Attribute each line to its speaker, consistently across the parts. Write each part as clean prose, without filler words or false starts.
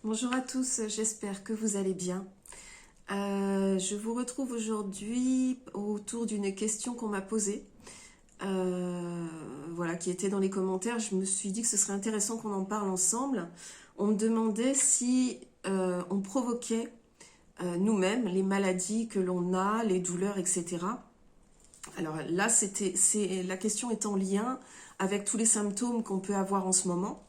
Speaker 1: Bonjour à tous, j'espère que vous allez bien. Je vous retrouve aujourd'hui autour d'une question qu'on m'a posée, voilà, qui était dans les commentaires. Je me suis dit que ce serait intéressant qu'on en parle ensemble. On me demandait si on provoquait nous-mêmes les maladies que l'on a, les douleurs, etc. Alors là, la question est en lien avec tous les symptômes qu'on peut avoir en ce moment.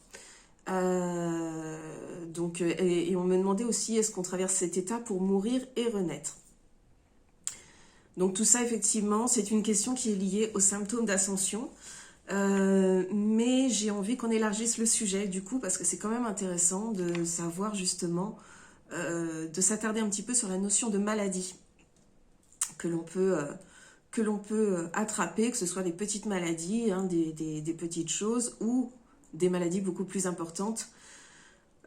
Speaker 1: Et on me demandait aussi est-ce qu'on traverse cet état pour mourir et renaître. Donc tout ça, effectivement, c'est une question qui est liée aux symptômes d'ascension. Mais j'ai envie qu'on élargisse le sujet, du coup, parce que c'est quand même intéressant de savoir justement, de s'attarder un petit peu sur la notion de maladie que l'on peut attraper, que ce soit des petites maladies, hein, des petites choses, ou des maladies beaucoup plus importantes.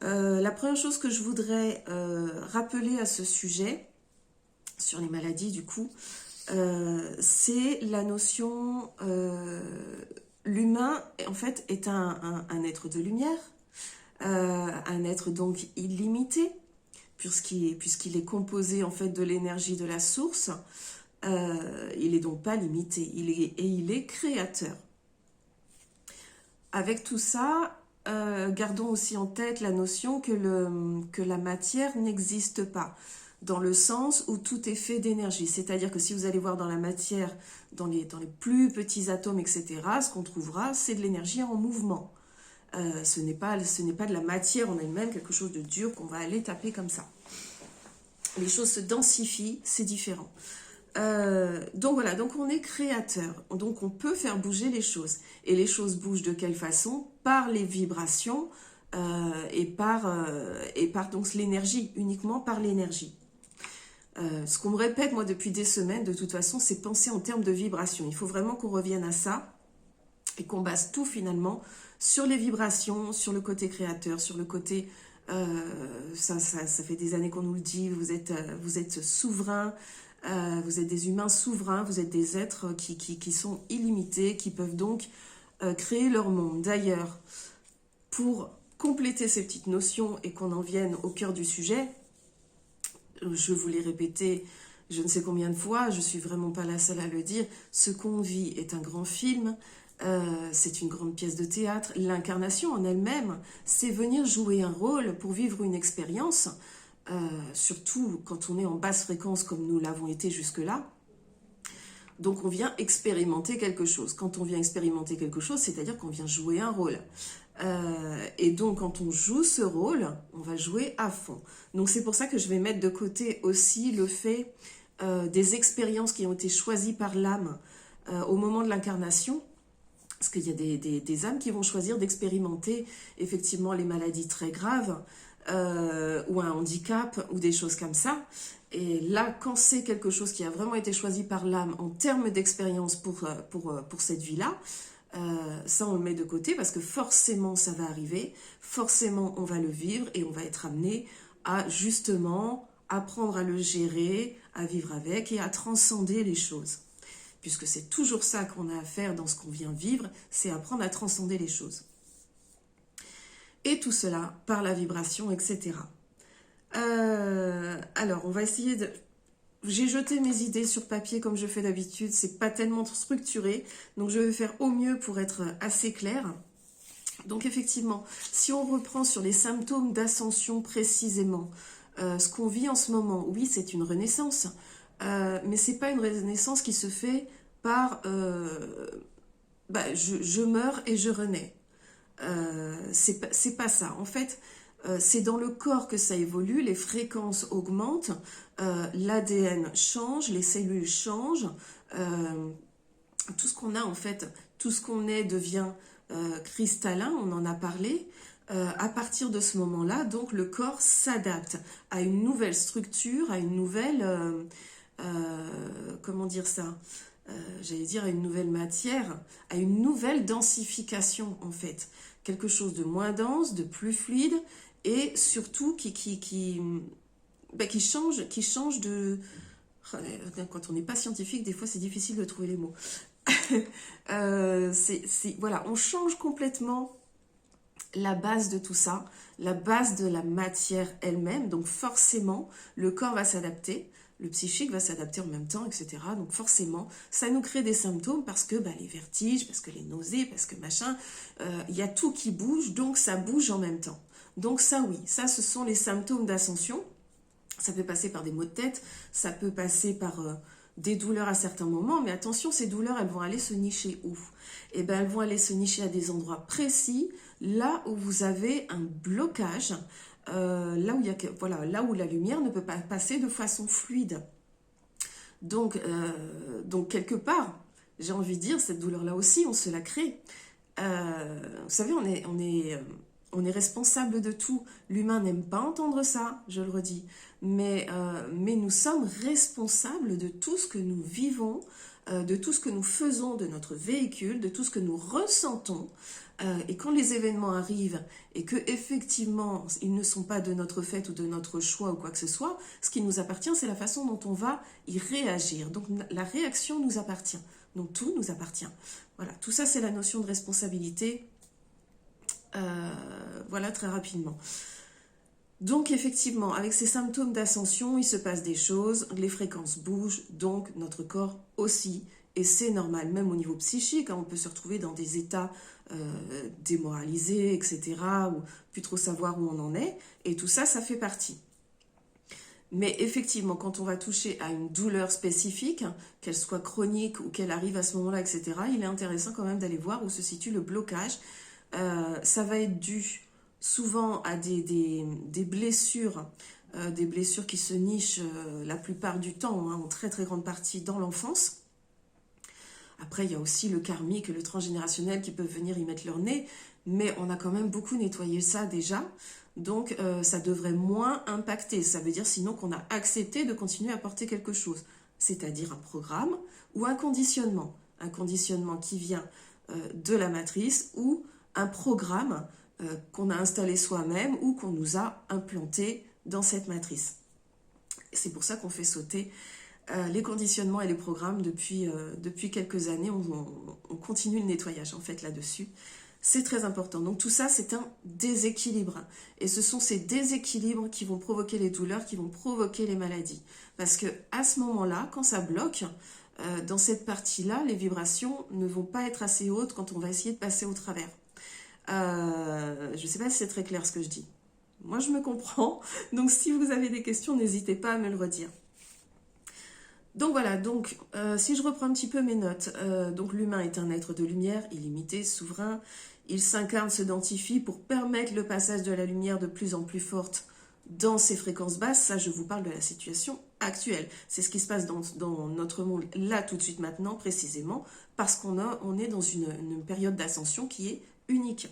Speaker 1: La première chose que je voudrais rappeler à ce sujet, sur les maladies du coup, c'est la notion, l'humain en fait est un être de lumière, un être donc illimité, puisqu'il est composé en fait de l'énergie de la source, il est donc pas limité, il est créateur. Avec tout ça, gardons aussi en tête la notion que la matière n'existe pas, dans le sens où tout est fait d'énergie. C'est-à-dire que si vous allez voir dans la matière, dans les plus petits atomes, etc., ce qu'on trouvera, c'est de l'énergie en mouvement. Ce n'est pas de la matière en elle-même, quelque chose de dur qu'on va aller taper comme ça. Les choses se densifient, c'est différent. Donc voilà, donc on est créateur, donc on peut faire bouger les choses. Et les choses bougent de quelle façon? Par les vibrations et par donc l'énergie, uniquement par l'énergie. Ce qu'on me répète moi depuis des semaines, de toute façon, c'est penser en termes de vibrations. Il faut vraiment qu'on revienne à ça et qu'on base tout finalement sur les vibrations, sur le côté créateur, sur le côté... ça fait des années qu'on nous le dit, vous êtes souverain. Vous êtes des humains souverains, vous êtes des êtres qui sont illimités, qui peuvent donc créer leur monde. D'ailleurs, pour compléter ces petites notions et qu'on en vienne au cœur du sujet, je vous l'ai répété je ne sais combien de fois, je ne suis vraiment pas la seule à le dire, ce qu'on vit est un grand film, c'est une grande pièce de théâtre. L'incarnation en elle-même, c'est venir jouer un rôle pour vivre une expérience, surtout quand on est en basse fréquence comme nous l'avons été jusque-là. Donc on vient expérimenter quelque chose. Quand on vient expérimenter quelque chose, c'est-à-dire qu'on vient jouer un rôle. Et donc quand on joue ce rôle, on va jouer à fond. Donc c'est pour ça que je vais mettre de côté aussi le fait des expériences qui ont été choisies par l'âme au moment de l'incarnation. Parce qu'il y a des âmes qui vont choisir d'expérimenter effectivement les maladies très graves, ou un handicap, ou des choses comme ça. Et là, quand c'est quelque chose qui a vraiment été choisi par l'âme en termes d'expérience pour cette vie-là, ça on le met de côté parce que forcément ça va arriver, forcément on va le vivre et on va être amené à justement apprendre à le gérer, à vivre avec et à transcender les choses. Puisque c'est toujours ça qu'on a à faire dans ce qu'on vient vivre, c'est apprendre à transcender les choses. Et tout cela par la vibration, etc. Alors, on va essayer de... J'ai jeté mes idées sur papier comme je fais d'habitude, c'est pas tellement structuré, donc je vais faire au mieux pour être assez clair. Donc effectivement, si on reprend sur les symptômes d'ascension précisément, ce qu'on vit en ce moment, oui, c'est une renaissance, mais c'est pas une renaissance qui se fait par je meurs et je renais. C'est pas ça. En fait, c'est dans le corps que ça évolue, les fréquences augmentent, l'ADN change, les cellules changent, tout ce qu'on a en fait, tout ce qu'on est devient cristallin, on en a parlé. À partir de ce moment-là, donc le corps s'adapte à une nouvelle structure, à une nouvelle, comment dire ça, j'allais dire à une nouvelle matière, à une nouvelle densification en fait. Quelque chose de moins dense, de plus fluide et surtout qui change de... Quand on n'est pas scientifique, des fois c'est difficile de trouver les mots. Voilà, on change complètement la base de tout ça, la base de la matière elle-même. Donc forcément, le corps va s'adapter, le psychique va s'adapter en même temps, etc. Donc forcément, ça nous crée des symptômes parce que les vertiges, parce que les nausées, parce que machin, il y a tout qui bouge, donc ça bouge en même temps. Donc ça oui, ça ce sont les symptômes d'ascension. Ça peut passer par des maux de tête, ça peut passer par des douleurs à certains moments, mais attention, ces douleurs, elles vont aller se nicher où? Eh bien, elles vont aller se nicher à des endroits précis, là où vous avez un blocage, là où il y a, voilà, là où la lumière ne peut pas passer de façon fluide. Donc quelque part, j'ai envie de dire, cette douleur-là aussi, on se la crée. Vous savez, on est responsable de tout. L'humain n'aime pas entendre ça, je le redis. Mais nous sommes responsables de tout ce que nous vivons, de tout ce que nous faisons de notre véhicule, de tout ce que nous ressentons. Et quand les événements arrivent et que effectivement ils ne sont pas de notre fait ou de notre choix ou quoi que ce soit, ce qui nous appartient, c'est la façon dont on va y réagir. Donc la réaction nous appartient. Donc tout nous appartient. Voilà, tout ça c'est la notion de responsabilité. Voilà, très rapidement. Donc effectivement, avec ces symptômes d'ascension, il se passe des choses, les fréquences bougent, donc notre corps aussi. Et c'est normal, même au niveau psychique, on peut se retrouver dans des états démoralisés, etc., ou plus trop savoir où on en est, et tout ça, ça fait partie. Mais effectivement, quand on va toucher à une douleur spécifique, qu'elle soit chronique ou qu'elle arrive à ce moment-là, etc., il est intéressant quand même d'aller voir où se situe le blocage. Ça va être dû souvent à des blessures, des blessures qui se nichent la plupart du temps, en très très grande partie dans l'enfance. Après, il y a aussi le karmique et le transgénérationnel qui peuvent venir y mettre leur nez, mais on a quand même beaucoup nettoyé ça déjà, donc ça devrait moins impacter. Ça veut dire sinon qu'on a accepté de continuer à porter quelque chose, c'est-à-dire un programme ou un conditionnement qui vient de la matrice ou un programme qu'on a installé soi-même ou qu'on nous a implanté dans cette matrice. C'est pour ça qu'on fait sauter les conditionnements et les programmes depuis quelques années. On continue le nettoyage en fait là-dessus. C'est très important. Donc tout ça, c'est un déséquilibre. Et ce sont ces déséquilibres qui vont provoquer les douleurs, qui vont provoquer les maladies. Parce que à ce moment-là, quand ça bloque, dans cette partie-là, les vibrations ne vont pas être assez hautes quand on va essayer de passer au travers. Je ne sais pas si c'est très clair ce que je dis. Moi, je me comprends. Donc si vous avez des questions, n'hésitez pas à me le redire. Donc voilà, si je reprends un petit peu mes notes, donc l'humain est un être de lumière, illimité, souverain, il s'incarne, se dentifie pour permettre le passage de la lumière de plus en plus forte dans ces fréquences basses. Ça, je vous parle de la situation actuelle. C'est ce qui se passe dans notre monde là, tout de suite, maintenant, précisément, parce qu'on est dans une période d'ascension qui est unique.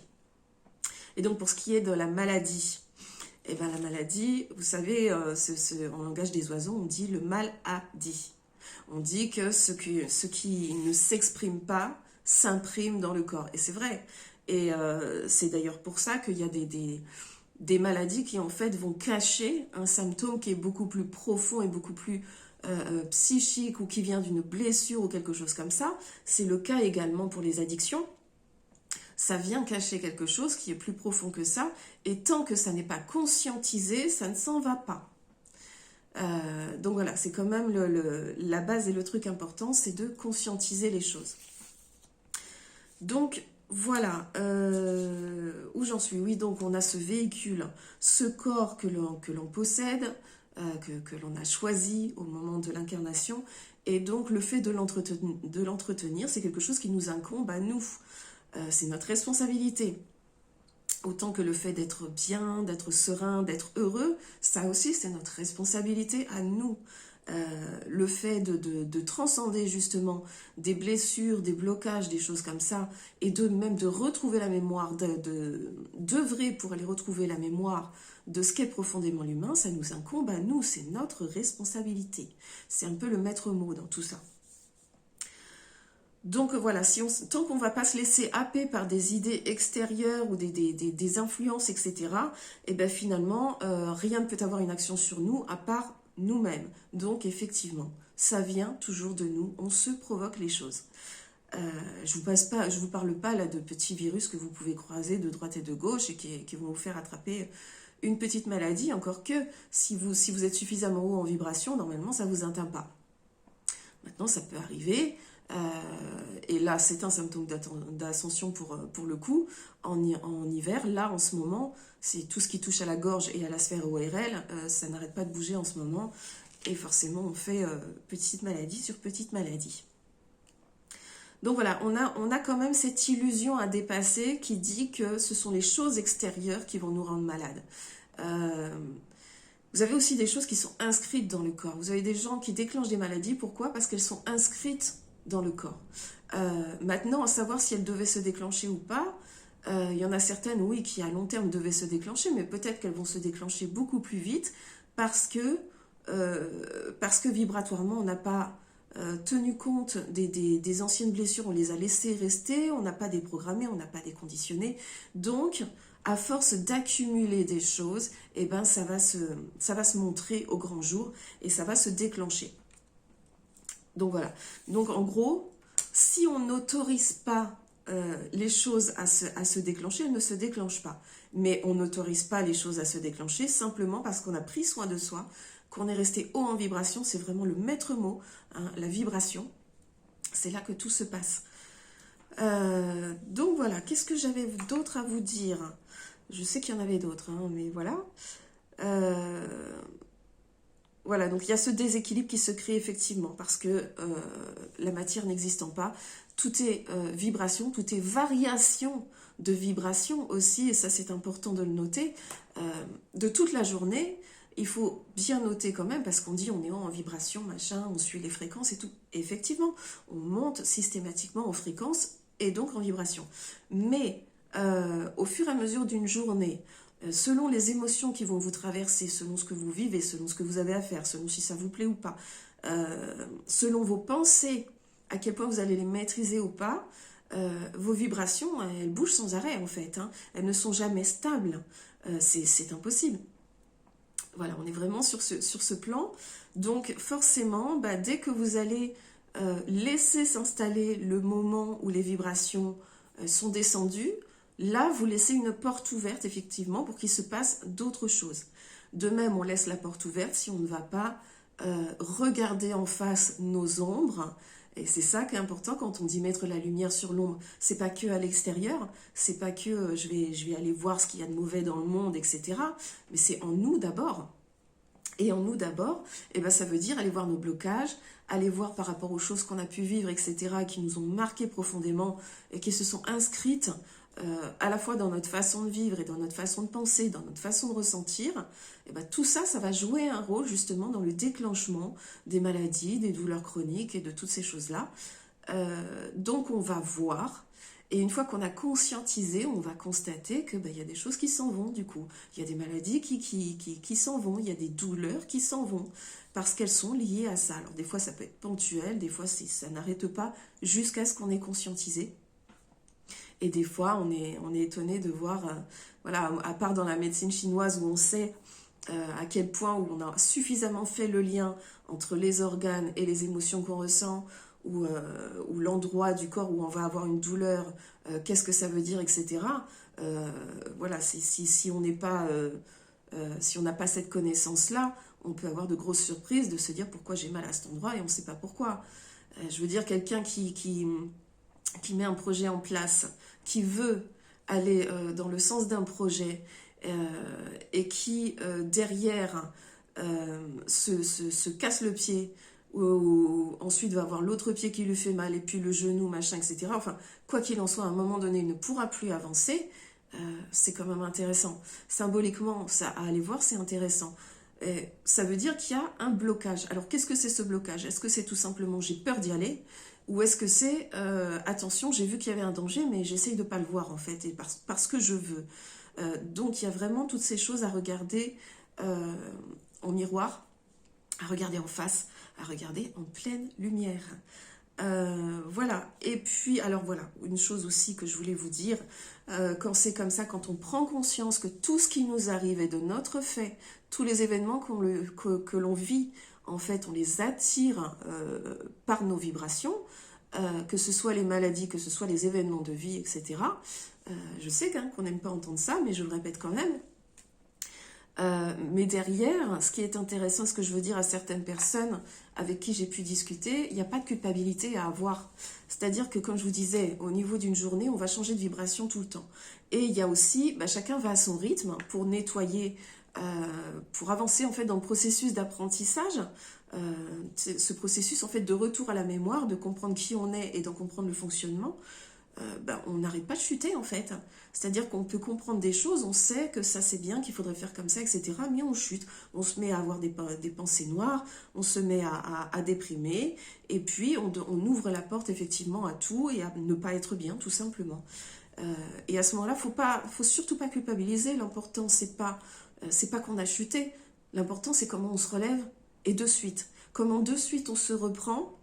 Speaker 1: Et donc pour ce qui est de la maladie, eh bien, la maladie, vous savez, en langage des oiseaux, on dit le mal a dit. On dit que ce qui ne s'exprime pas s'imprime dans le corps. Et c'est vrai. Et c'est d'ailleurs pour ça qu'il y a des maladies qui, en fait, vont cacher un symptôme qui est beaucoup plus profond et beaucoup plus psychique ou qui vient d'une blessure ou quelque chose comme ça. C'est le cas également pour les addictions. Ça vient cacher quelque chose qui est plus profond que ça, et tant que ça n'est pas conscientisé, ça ne s'en va pas. Donc voilà, c'est quand même la base et le truc important, c'est de conscientiser les choses. Donc voilà, où j'en suis. Oui, donc on a ce véhicule, ce corps que l'on possède, que l'on a choisi au moment de l'incarnation, et donc le fait de l'entretenir, c'est quelque chose qui nous incombe à nous. C'est notre responsabilité. Autant que le fait d'être bien, d'être serein, d'être heureux, ça aussi c'est notre responsabilité à nous. Le fait de transcender justement des blessures, des blocages, des choses comme ça, et même de retrouver la mémoire, d'œuvrer pour aller retrouver la mémoire de ce qu'est profondément l'humain, ça nous incombe à nous, c'est notre responsabilité. C'est un peu le maître mot dans tout ça. Donc voilà, tant qu'on ne va pas se laisser happer par des idées extérieures ou des influences, etc., et bien finalement, rien ne peut avoir une action sur nous à part nous-mêmes. Donc effectivement, ça vient toujours de nous, on se provoque les choses. Je vous parle pas là de petits virus que vous pouvez croiser de droite et de gauche et qui vont vous faire attraper une petite maladie, encore que si vous êtes suffisamment haut en vibration, normalement ça vous atteint pas. Maintenant, ça peut arriver, et là c'est un symptôme d'ascension pour le coup, en hiver, là en ce moment, c'est tout ce qui touche à la gorge et à la sphère ORL, ça n'arrête pas de bouger en ce moment, et forcément on fait petite maladie sur petite maladie. Donc voilà, on a quand même cette illusion à dépasser qui dit que ce sont les choses extérieures qui vont nous rendre malades. Vous avez aussi des choses qui sont inscrites dans le corps. Vous avez des gens qui déclenchent des maladies. Pourquoi? Parce qu'elles sont inscrites dans le corps. Maintenant, à savoir si elles devaient se déclencher ou pas, il y en a certaines, oui, qui à long terme devaient se déclencher, mais peut-être qu'elles vont se déclencher beaucoup plus vite parce que vibratoirement, on n'a pas tenu compte des anciennes blessures, on les a laissées rester, on n'a pas déprogrammé, on n'a pas déconditionné. Donc, à force d'accumuler des choses, eh ben, ça va se montrer au grand jour et ça va se déclencher. Donc voilà. Donc en gros, si on n'autorise pas les choses à se déclencher, elles ne se déclenchent pas. Mais on n'autorise pas les choses à se déclencher simplement parce qu'on a pris soin de soi, qu'on est resté haut en vibration. C'est vraiment le maître mot, hein, la vibration. C'est là que tout se passe. Donc voilà, qu'est-ce que j'avais d'autre à vous dire? Je sais qu'il y en avait d'autres, hein, mais voilà. Voilà, donc il y a ce déséquilibre qui se crée effectivement parce que la matière n'existant pas, tout est vibration, tout est variation de vibration aussi, et ça c'est important de le noter, de toute la journée. Il faut bien noter quand même, parce qu'on dit on est en vibration, machin, on suit les fréquences et tout. Et effectivement, on monte systématiquement en fréquence et donc en vibration. Mais au fur et à mesure d'une journée, selon les émotions qui vont vous traverser, selon ce que vous vivez, selon ce que vous avez à faire, selon si ça vous plaît ou pas, selon vos pensées, à quel point vous allez les maîtriser ou pas, vos vibrations, elles bougent sans arrêt en fait. Hein. Elles ne sont jamais stables. C'est impossible. Voilà, on est vraiment sur ce plan. Donc forcément, dès que vous allez laisser s'installer le moment où les vibrations sont descendues, là, vous laissez une porte ouverte, effectivement, pour qu'il se passe d'autres choses. De même, on laisse la porte ouverte si on ne va pas regarder en face nos ombres. Et c'est ça qui est important quand on dit mettre la lumière sur l'ombre. C'est pas que à l'extérieur, c'est pas que je vais aller voir ce qu'il y a de mauvais dans le monde, etc. Mais c'est en nous d'abord. Et en nous d'abord, eh ben, ça veut dire aller voir nos blocages, aller voir par rapport aux choses qu'on a pu vivre, etc., qui nous ont marqué profondément et qui se sont inscrites à la fois dans notre façon de vivre et dans notre façon de penser, dans notre façon de ressentir. Et ben, tout ça, ça va jouer un rôle justement dans le déclenchement des maladies, des douleurs chroniques et de toutes ces choses-là. Donc on va voir. Et une fois qu'on a conscientisé, on va constater que y a des choses qui s'en vont du coup. Il y a des maladies qui s'en vont, il y a des douleurs qui s'en vont, parce qu'elles sont liées à ça. Alors des fois ça peut être ponctuel, des fois ça n'arrête pas jusqu'à ce qu'on ait conscientisé. Et des fois on est étonné de voir, voilà, à part dans la médecine chinoise où on sait à quel point où on a suffisamment fait le lien entre les organes et les émotions qu'on ressent, ou l'endroit du corps où on va avoir une douleur, qu'est-ce que ça veut dire, etc. Voilà, si on n'est pas, si on n'a pas cette connaissance-là, on peut avoir de grosses surprises de se dire pourquoi j'ai mal à cet endroit et on ne sait pas pourquoi. Je veux dire, quelqu'un qui met un projet en place, qui veut aller dans le sens d'un projet et qui, derrière, se casse le pied, ou ensuite va avoir l'autre pied qui lui fait mal, et puis le genou, machin, etc. Enfin, quoi qu'il en soit, à un moment donné, il ne pourra plus avancer. C'est quand même intéressant. Symboliquement, ça, à aller voir, c'est intéressant. Et ça veut dire qu'il y a un blocage. Alors, qu'est-ce que c'est ce blocage? Est-ce que c'est tout simplement j'ai peur d'y aller? Ou est-ce que c'est attention, j'ai vu qu'il y avait un danger, mais j'essaye de ne pas le voir en fait, et parce que je veux. Donc, il y a vraiment toutes ces choses à regarder en miroir, à regarder en face, à regarder en pleine lumière. Voilà. Et puis, alors voilà, une chose aussi que je voulais vous dire, quand c'est comme ça, quand on prend conscience que tout ce qui nous arrive est de notre fait, tous les événements que l'on vit, en fait, on les attire par nos vibrations, que ce soit les maladies, que ce soit les événements de vie, etc. Je sais qu'on n'aime pas entendre ça, mais je le répète quand même. Mais derrière, ce qui est intéressant, ce que je veux dire à certaines personnes avec qui j'ai pu discuter, il n'y a pas de culpabilité à avoir. C'est-à-dire que, comme je vous disais, au niveau d'une journée, on va changer de vibration tout le temps. Et il y a aussi, chacun va à son rythme pour nettoyer, pour avancer en fait dans le processus d'apprentissage, ce processus en fait de retour à la mémoire, de comprendre qui on est et d'en comprendre le fonctionnement. On n'arrête pas de chuter en fait. C'est-à-dire qu'on peut comprendre des choses, on sait que ça c'est bien, qu'il faudrait faire comme ça, etc. Mais on chute, on se met à avoir des pensées noires, on se met à déprimer, et puis on ouvre la porte effectivement à tout et à ne pas être bien, tout simplement. Et à ce moment-là, faut surtout pas culpabiliser. L'important c'est pas qu'on a chuté. L'important c'est comment on se relève et de suite. Comment de suite on se reprend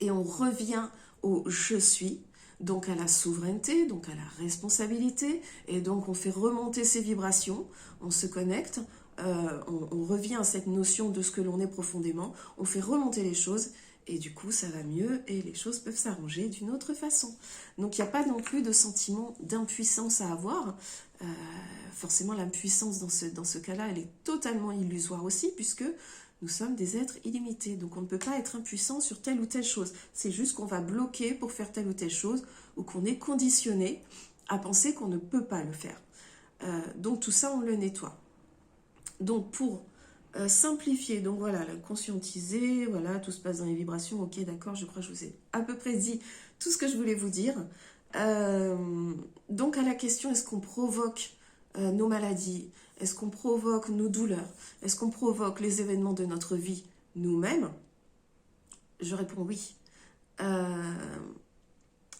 Speaker 1: et on revient au je suis. Donc à la souveraineté, donc à la responsabilité, et donc on fait remonter ces vibrations, on se connecte, on revient à cette notion de ce que l'on est profondément, on fait remonter les choses, et du coup ça va mieux, et les choses peuvent s'arranger d'une autre façon. Donc il n'y a pas non plus de sentiment d'impuissance à avoir. Forcément l'impuissance dans ce cas-là, elle est totalement illusoire aussi, puisque nous sommes des êtres illimités, donc on ne peut pas être impuissant sur telle ou telle chose. C'est juste qu'on va bloquer pour faire telle ou telle chose, ou qu'on est conditionné à penser qu'on ne peut pas le faire. Donc tout ça, on le nettoie. Donc pour simplifier, donc voilà, le conscientiser, voilà, tout se passe dans les vibrations, ok, d'accord, je crois que je vous ai à peu près dit tout ce que je voulais vous dire. Donc à la question, est-ce qu'on provoque nos maladies? Est-ce qu'on provoque nos douleurs? Est-ce qu'on provoque les événements de notre vie nous-mêmes? Je réponds oui.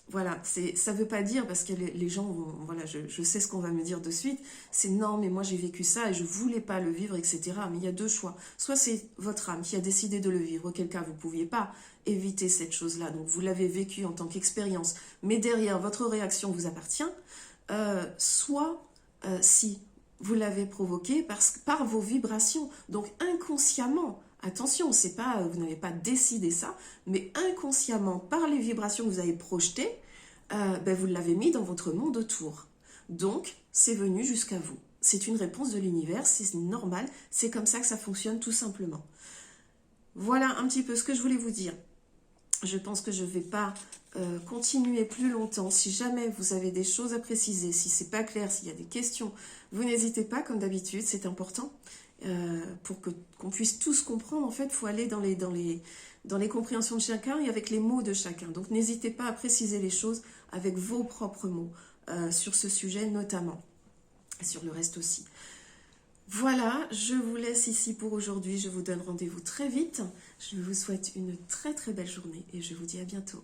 Speaker 1: Voilà, ça ne veut pas dire, parce que les gens vont, voilà, je sais ce qu'on va me dire de suite, c'est non, mais moi j'ai vécu ça et je ne voulais pas le vivre, etc. Mais il y a deux choix. Soit c'est votre âme qui a décidé de le vivre, auquel cas vous ne pouviez pas éviter cette chose-là, donc vous l'avez vécu en tant qu'expérience, mais derrière votre réaction vous appartient. Soit si vous l'avez provoqué par vos vibrations, donc inconsciemment. Attention, c'est pas, vous n'avez pas décidé ça, mais inconsciemment, par les vibrations que vous avez projetées, vous l'avez mis dans votre monde autour. Donc, c'est venu jusqu'à vous. C'est une réponse de l'univers, c'est normal, c'est comme ça que ça fonctionne tout simplement. Voilà un petit peu ce que je voulais vous dire. Je pense que je ne vais pas continuer plus longtemps. Si jamais vous avez des choses à préciser, si c'est pas clair, s'il y a des questions, vous n'hésitez pas, comme d'habitude, c'est important. Pour qu'on puisse tous comprendre, en fait, il faut aller dans les compréhensions de chacun et avec les mots de chacun. Donc n'hésitez pas à préciser les choses avec vos propres mots, sur ce sujet notamment, et sur le reste aussi. Voilà, je vous laisse ici pour aujourd'hui. Je vous donne rendez-vous très vite. Je vous souhaite une très très belle journée et je vous dis à bientôt.